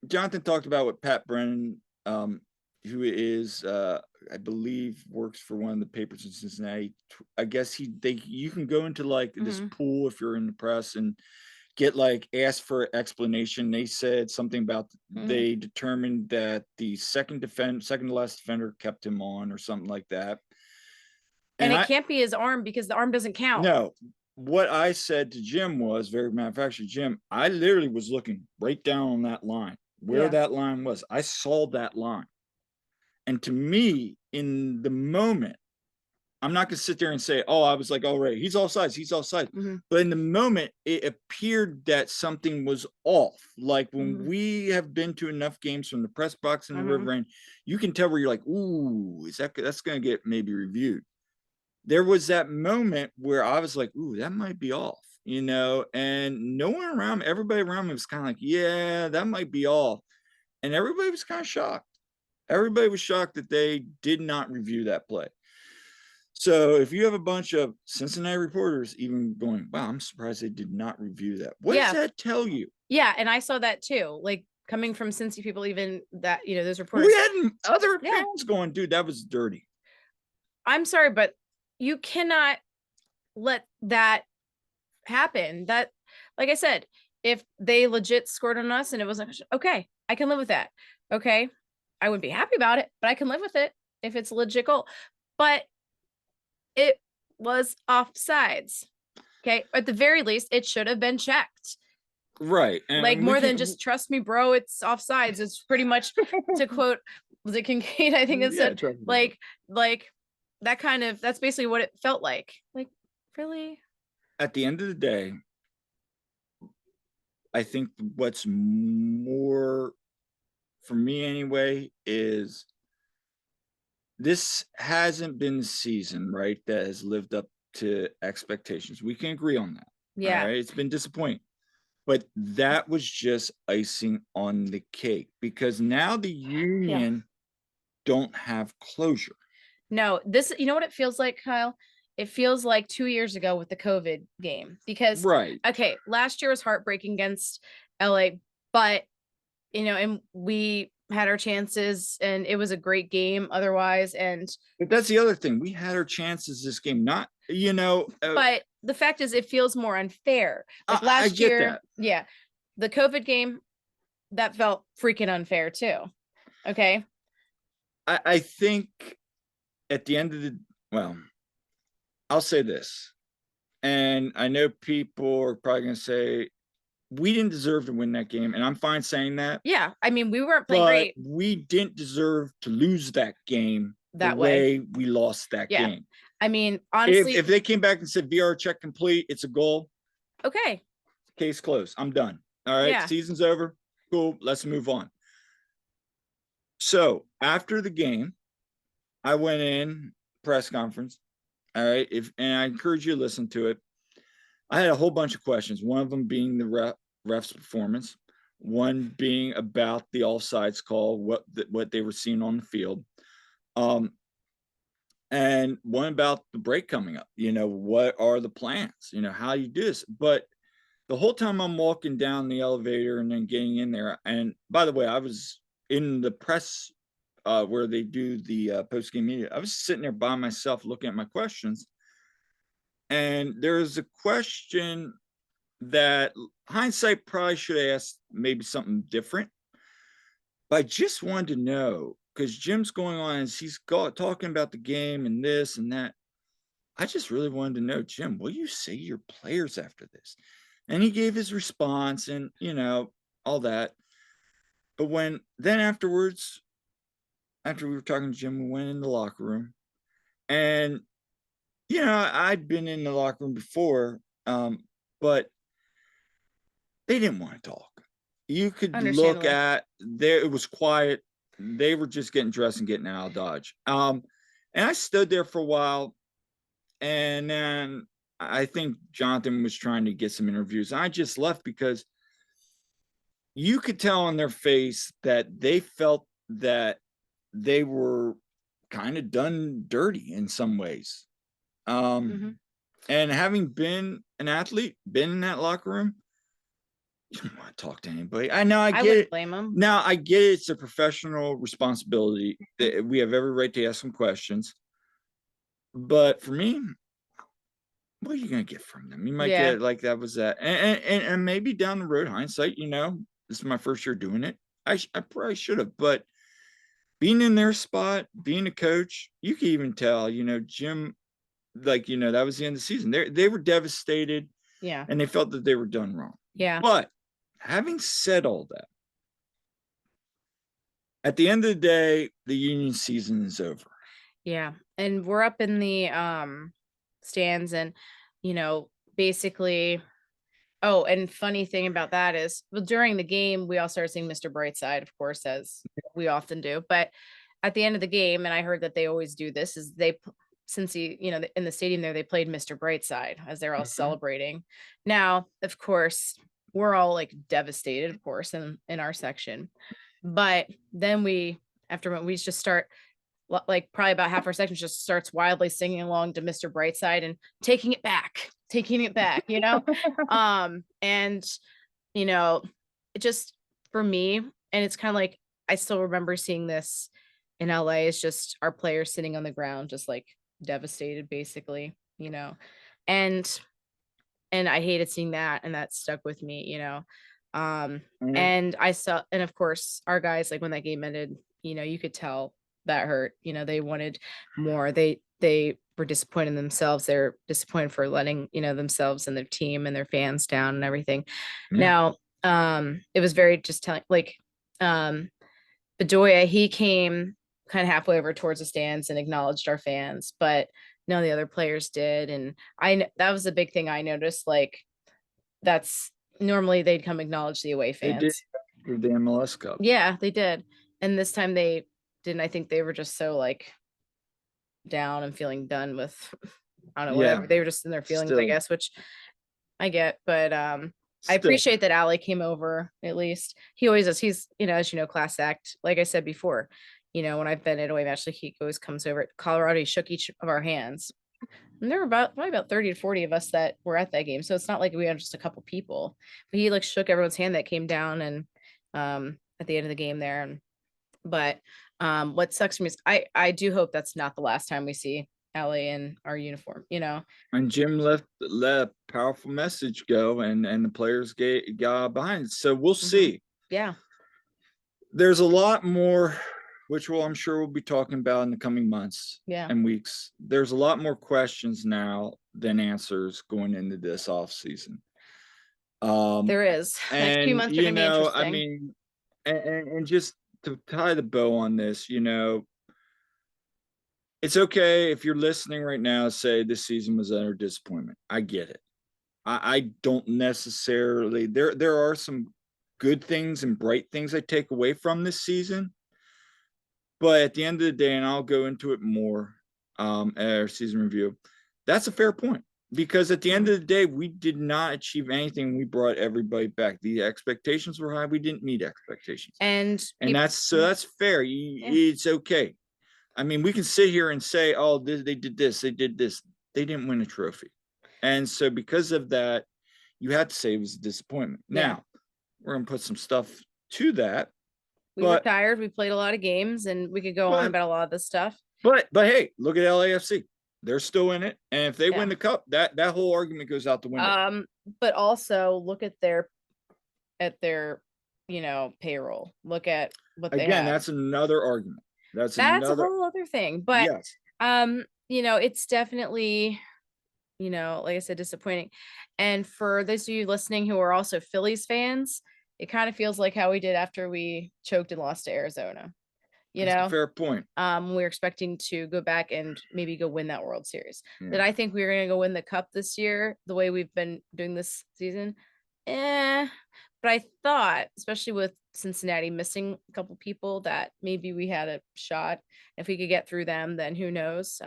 Jonathan talked about what Pat Brennan, who is I believe works for one of the papers in Cincinnati. I guess you can go into like this pool if you're in the press and get like asked for explanation. They said something about they determined that the second to last defender kept him on or something like that. And it can't be his arm because the arm doesn't count. No, what I said to Jim was very manufactured. Jim, I literally was looking right down on that line, where that line was. I saw that line. And to me, in the moment, I'm not going to sit there and say, oh, I was like, oh, right, he's offsides, he's offsides. But in the moment, it appeared that something was off. Like when we have been to enough games from the press box in the River End, you can tell where you're like, ooh, that's going to get maybe reviewed. There was that moment where I was like, ooh, that might be off, and no one around me, everybody around me was kind of like, yeah, that might be off. And everybody was kind of shocked. Everybody was shocked that they did not review that play. So if you have a bunch of Cincinnati reporters even going, wow, I'm surprised they did not review that. What does that tell you? Yeah, and I saw that too. Like coming from Cincy people, even that, those reporters. We had other opinions going, dude, that was dirty. I'm sorry, but you cannot let that happen. That, like I said, if they legit scored on us and it wasn't okay, I can live with that. Okay. I wouldn't be happy about it, but I can live with it if it's a legit goal. But it was offsides. Okay. At the very least, it should have been checked. Right. And like more than just trust me, bro, it's offsides. It's pretty much to quote, was it Kincaid? I think it said like that's basically what it felt like. Like, really? At the end of the day, I think what's more for me anyway is this hasn't been the season, right, that has lived up to expectations. We can agree on that. Yeah. Right? It's been disappointing. But that was just icing on the cake because now the union don't have closure. No, you know what it feels like, Kyle? It feels like 2 years ago with the COVID game because, okay, last year was heartbreaking against LA, but, and we had our chances and it was a great game otherwise. But that's the other thing. We had our chances this game, not, but the fact is it feels more unfair. Like last year, the COVID game, that felt freaking unfair too. Okay. I think at the end of I'll say this, and I know people are probably going to say we didn't deserve to win that game, and I'm fine saying that. Yeah, I mean, we weren't playing But great we didn't deserve to lose that game the that way. way we lost that Yeah. game. I mean, honestly, If they came back and said VR check complete, it's a goal, okay. case closed. I'm done. All right, Yeah. season's over. Cool, let's move on. So after the game, I went in press conference. All right, and I encourage you to listen to it. I had a whole bunch of questions. One of them being the ref's performance, one being about the offsides call, what they were seeing on the field, and one about the break coming up. What are the plans? How you do this? But the whole time I'm walking down the elevator and then getting in there, and by the way, I was in the press where they do the post game media. I was sitting there by myself looking at my questions, and there's a question that hindsight probably should have asked maybe something different. But I just wanted to know, because Jim's going on and he's talking about the game and this and that. I just really wanted to know, Jim, what do you say to your players after this? And he gave his response and, all that. But then afterwards, after we were talking to Jim, we went in the locker room. And, I'd been in the locker room before, but they didn't want to talk. You could look at there, it was quiet. They were just getting dressed and getting out of Dodge. And I stood there for a while, and then I think Jonathan was trying to get some interviews. I just left because you could tell on their face that they felt that they were kind of done dirty in some ways. And having been an athlete, been in that locker room, you don't want to talk to anybody. I know, I get it. Blame them. Now I get it. It's a professional responsibility. We have every right to ask some questions. But for me, what are you gonna get from them? You might get like that was that, and maybe down the road, hindsight, this is my first year doing it. I probably should have, but being in their spot, being a coach, you can even tell, Jim, that was the end of the season. They were devastated. Yeah. And they felt that they were done wrong. Yeah. But having said all that, at the end of the day, the Union season is over. Yeah. And we're up in the stands, and basically, oh, and funny thing about that is, well, during the game we all started singing Mr. Brightside, of course, as we often do. But at the end of the game, and I heard that they always do this, is since in the stadium there, they played Mr. Brightside as they're all celebrating. Now, of course, we're all like devastated, of course, in our section. But then after we just start, like probably about half our section just starts wildly singing along to Mr. Brightside and taking it back, and it just, for me, and it's kind of like, I still remember seeing this in LA, is just our players sitting on the ground, just like devastated, basically, and I hated seeing that, and that stuck with me, and I saw, and of course our guys, like when that game ended, you could tell that hurt. They wanted more. They were disappointed in themselves. They're disappointed for letting themselves and their team and their fans down and everything. Now it was very just telling, like Bedoya, he came kind of halfway over towards the stands and acknowledged our fans, but none of the other players did. And that was a big thing I noticed. Like, that's normally they'd come acknowledge the away fans. They did for the MLS Cup. Yeah, they did. And this time they didn't. I think they were just so like down and feeling done with, I don't know, whatever. They were just in their feelings, I guess, which I get. But I appreciate that Allie came over. At least he always does. He's, as class act. Like I said before, when I've been at away match, like he always comes over. At Colorado, he shook each of our hands. And there were probably about 30 to 40 of us that were at that game. So it's not like we had just a couple people, but he like shook everyone's hand that came down and at the end of the game there. And but what sucks for me is I do hope that's not the last time we see Allie in our uniform, And Jim let a powerful message go, and the players got behind it. So we'll see. Yeah. There's a lot more which I'm sure we'll be talking about in the coming months Yeah. and weeks. There's a lot more questions now than answers going into this off season. There is. Next few And months are going to be I interesting. mean, and just to tie the bow on this, it's okay if you're listening right now, say this season was utter disappointment. I get it. I don't necessarily, there are some good things and bright things I take away from this season. But at the end of the day, and I'll go into it more at our season review, that's a fair point. Because at the end of the day, we did not achieve anything. We brought everybody back. The expectations were high. We didn't meet expectations. And that's fair. It's okay. I mean, we can sit here and say, oh, they did this, they did this. They didn't win a trophy. And so because of that, you had to say it was a disappointment. Now, we're going to put some stuff to that. We were tired. We played a lot of games, and we could go on about a lot of this stuff. But hey, look at LAFC. They're still in it. And if they win the cup, that whole argument goes out the window. But also look at their payroll. Look at what they have. That's another argument. That's a whole other thing. But it's definitely, like I said, disappointing. And for those of you listening who are also Phillies fans, it kind of feels like how we did after we choked and lost to Arizona. That's a fair point. We're expecting to go back and maybe go win that World Series. Did I think we were going to go win the cup this year the way we've been doing this season? But I thought, especially with Cincinnati missing a couple people, that maybe we had a shot. If we could get through them, then who knows?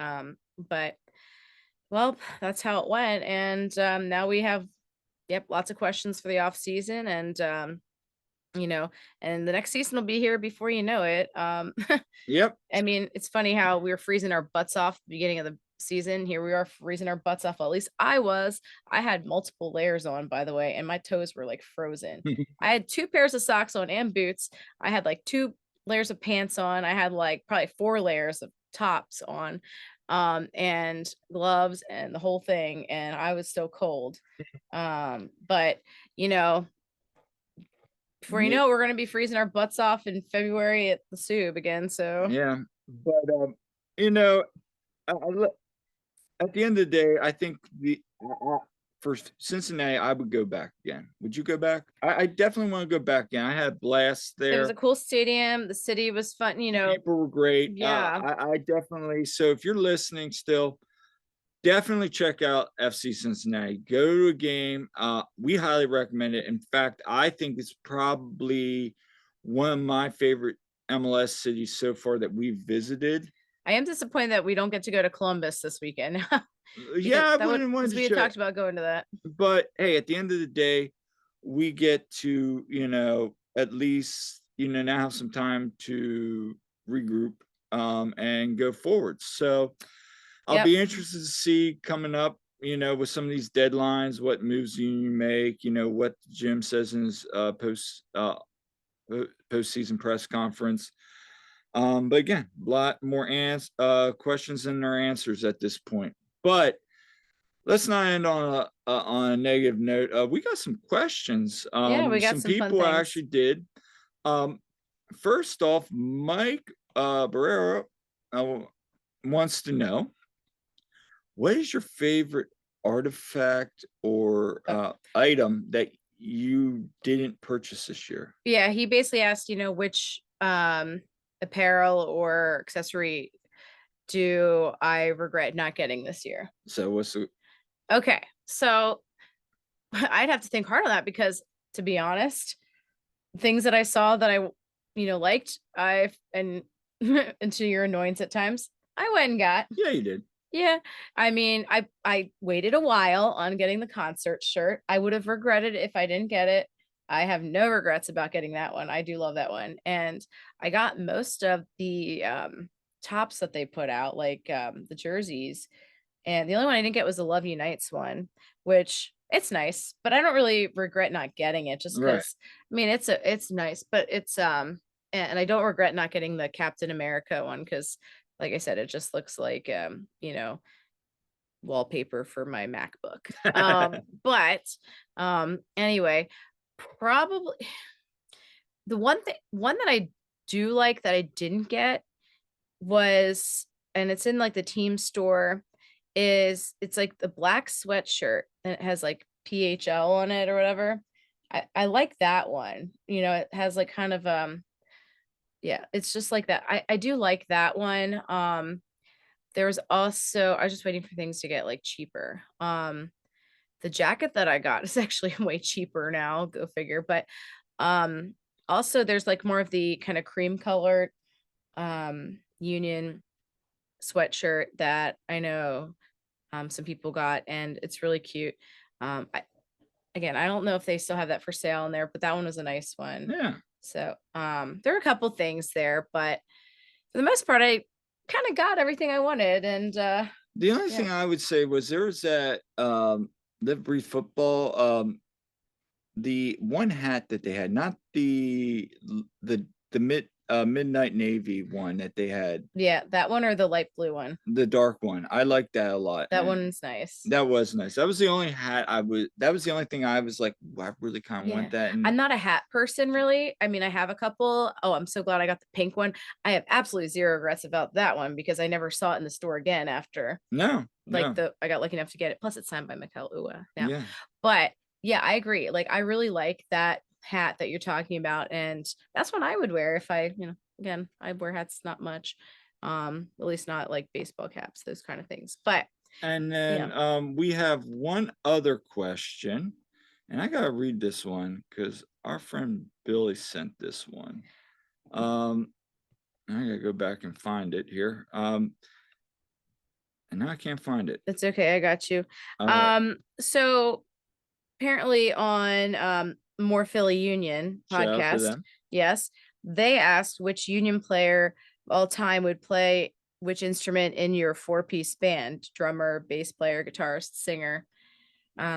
But well, that's how it went. And now we have lots of questions for the off season, and and the next season will be here before you know it. Yep. I mean, it's funny how we were freezing our butts off at the beginning of the season. Here we are freezing our butts off. Well, at least I had multiple layers on, by the way, and my toes were like frozen. I had 2 pairs of socks on and boots. I had like 2 layers of pants on. I had like probably 4 layers of tops on, and gloves and the whole thing. And I was still cold. But before you know it, we're going to be freezing our butts off in February at the Sub again. So but at the end of the day, I think for Cincinnati, I would go back again. Would you go back? I definitely want to go back again. I had a blast there. It was a cool stadium. The city was fun. People were great. Yeah. I definitely. So if you're listening still, definitely check out FC Cincinnati. Go to a game. We highly recommend it. In fact, I think it's probably one of my favorite MLS cities so far that we've visited. I am disappointed that we don't get to go to Columbus this weekend. We had talked about going to that. But hey, at the end of the day, we get to, at least, now have some time to regroup and go forward. So I'll be interested to see coming up, with some of these deadlines, what moves Union make, what Jim says in his postseason press conference. But again, a lot more questions than our answers at this point. But let's not end on a negative note. We got some questions. We got some people actually did. First off, Mike Barrera wants to know, what is your favorite artifact or item that you didn't purchase this year? Yeah, he basically asked, which apparel or accessory do I regret not getting this year? So what's okay? So I'd have to think hard on that, because to be honest, things that I saw that I liked, and to your annoyance at times, I went and got. Yeah, you did. Yeah, I mean, I waited a while on getting the concert shirt. I would have regretted it if I didn't get it. I have no regrets about getting that one. I do love that one. And I got most of the tops that they put out, like the jerseys. And the only one I didn't get was the Love Unites one, which it's nice, but I don't really regret not getting it, just because I mean, it's nice, but it's and I don't regret not getting the Captain America one, because like I said, it just looks like wallpaper for my MacBook. But anyway, probably the one that I do like that I didn't get was, and it's in like the team store, is it's like the black sweatshirt and it has like PHL on it or whatever. I like that one. You know, it has like kind of yeah, it's just like that. I do like that one. There was also, I was just waiting for things to get like cheaper. The jacket that I got is actually way cheaper now, go figure. But um also there's like more of the kind of cream colored Union sweatshirt that I know some people got, and it's really cute. Again, I don't know if they still have that for sale in there, but that one was a nice one. Yeah. So there are a couple things there, but for the most part, I kind of got everything I wanted. And The only yeah, thing I would say was there was that Live Breathe Football, the one hat that they had, not the midnight navy one that they had, yeah, that one or the light blue one. the dark one. I like that a lot. That and one's nice. that was nice. That was the only hat that was the only thing I was like, "Ooh, I really kind of Yeah, want that." And I'm not a hat person really. I mean, I have a couple. Oh, I'm so glad I got the pink one. I have absolutely zero regrets about that one because I never saw it in the store again after. no, Like no, I got lucky enough to get it. Plus, it's signed by Mikel Ua now. yeah. But yeah, I agree. Like, I really like that hat that you're talking about, and that's what I would wear if I, again, I wear hats not much, at least not like baseball caps, those kind of things. But And yeah, then we have one other question, and I gotta read this one because our friend Billy sent this one. I gotta go back and find it here. And now I can't find it. it's okay. I got you. All right, So apparently on More Philly Union shout out to podcast, them. yes, they asked which Union player of all time would play which instrument in your four-piece band: drummer, bass player, guitarist, singer.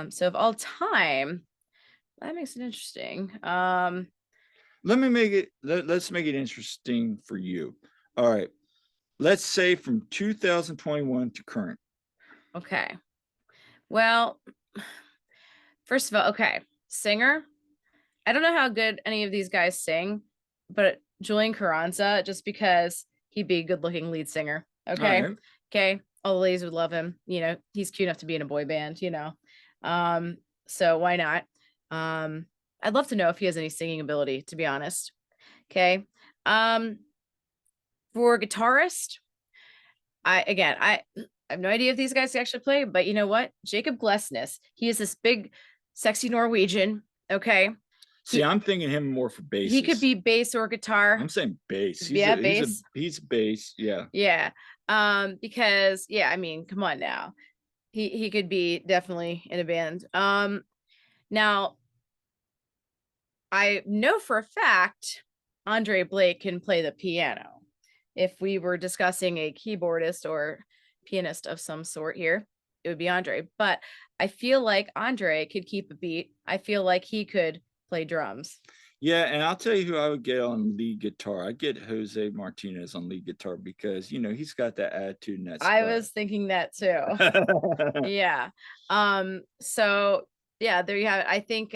So of all time, that makes it interesting. Let me make it. Let's make it interesting for you. All right, let's say from 2021 to current. Okay. Well, first of all, okay, singer. I don't know how good any of these guys sing, but Julian Carranza, just because he'd be a good-looking lead singer. All Okay. right. Okay. All the ladies would love him. He's cute enough to be in a boy band, So why not? I'd love to know if he has any singing ability, to be honest. Okay. Um, for guitarist, I have no idea if these guys actually play, but you know what? Jacob Glesnes, he is this big, sexy Norwegian. Okay. See, I'm thinking him more for He could bases. be bass or guitar. I'm saying bass. Yeah, bass. He's bass. Yeah. Yeah. Because yeah, I mean, come on now. He could be definitely in a band. Now I know for a fact Andre Blake can play the piano. If we were discussing a keyboardist or pianist of some sort here, it would be Andre. But I feel like Andre could keep a beat. I feel like he could play drums. Yeah, and I'll tell you who I would get on lead guitar. I'd get Jose Martinez on lead guitar because he's got that attitude and that I swag. was thinking that too. Yeah. So yeah, there you have it. I think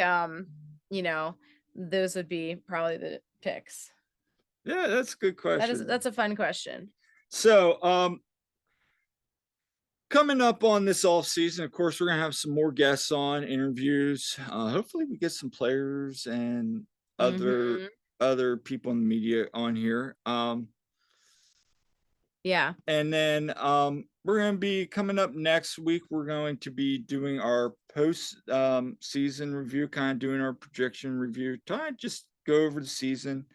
those would be probably the picks. Yeah, that's a good question. That's a fun question. So coming up on this off season, of course, we're gonna have some more guests on, interviews. Hopefully we get some players and other Mhm. other people in the media on here. Yeah. And then we're going to be coming up next week. We're going to be doing our post season review, kind of doing our projection review, trying to just go over the season.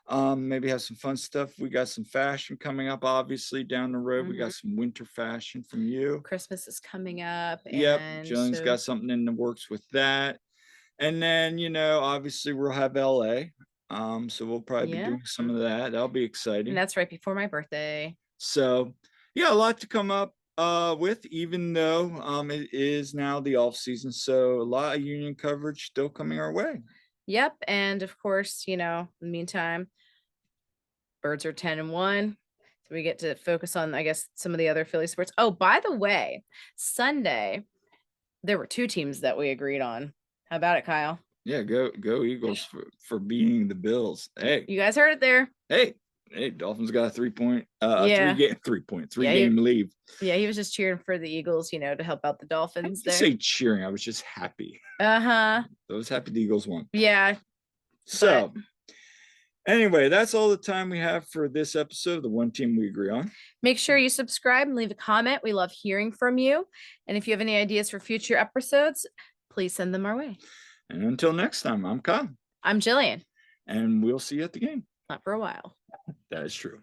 Maybe have some fun stuff. We got some fashion coming up, obviously, down the road. We got some winter fashion from you. Christmas is coming up. Yep. And Jillian's got something in the works with that. And then, obviously we'll have LA. So we'll probably be doing some of that. That'll be exciting. And that's right before my birthday. So yeah, a lot to come up with, even though it is now the off season. So a lot of Union coverage still coming our way. Yep. And of course, in the meantime, Birds are 10-1. So we get to focus on, I guess, some of the other Philly sports. Oh, by the way, Sunday, there were two teams that we agreed on. How about it, Kyle? Yeah, go Eagles for beating the Bills. Hey, You guys heard it there. hey, Dolphins got a 3-point, Yeah. 3 game lead. Yeah, he was just cheering for the Eagles, to help out the I Dolphins didn't there. say cheering. I was just happy. Uh-huh. I was happy the Eagles won. Yeah. So anyway, that's all the time we have for this episode of the One Team We Agree On. Make sure you subscribe and leave a comment. We love hearing from you. And if you have any ideas for future episodes, please send them our way. And until next time, I'm Kyle. I'm Jillian. And we'll see you at the game. Not for a while. That is true.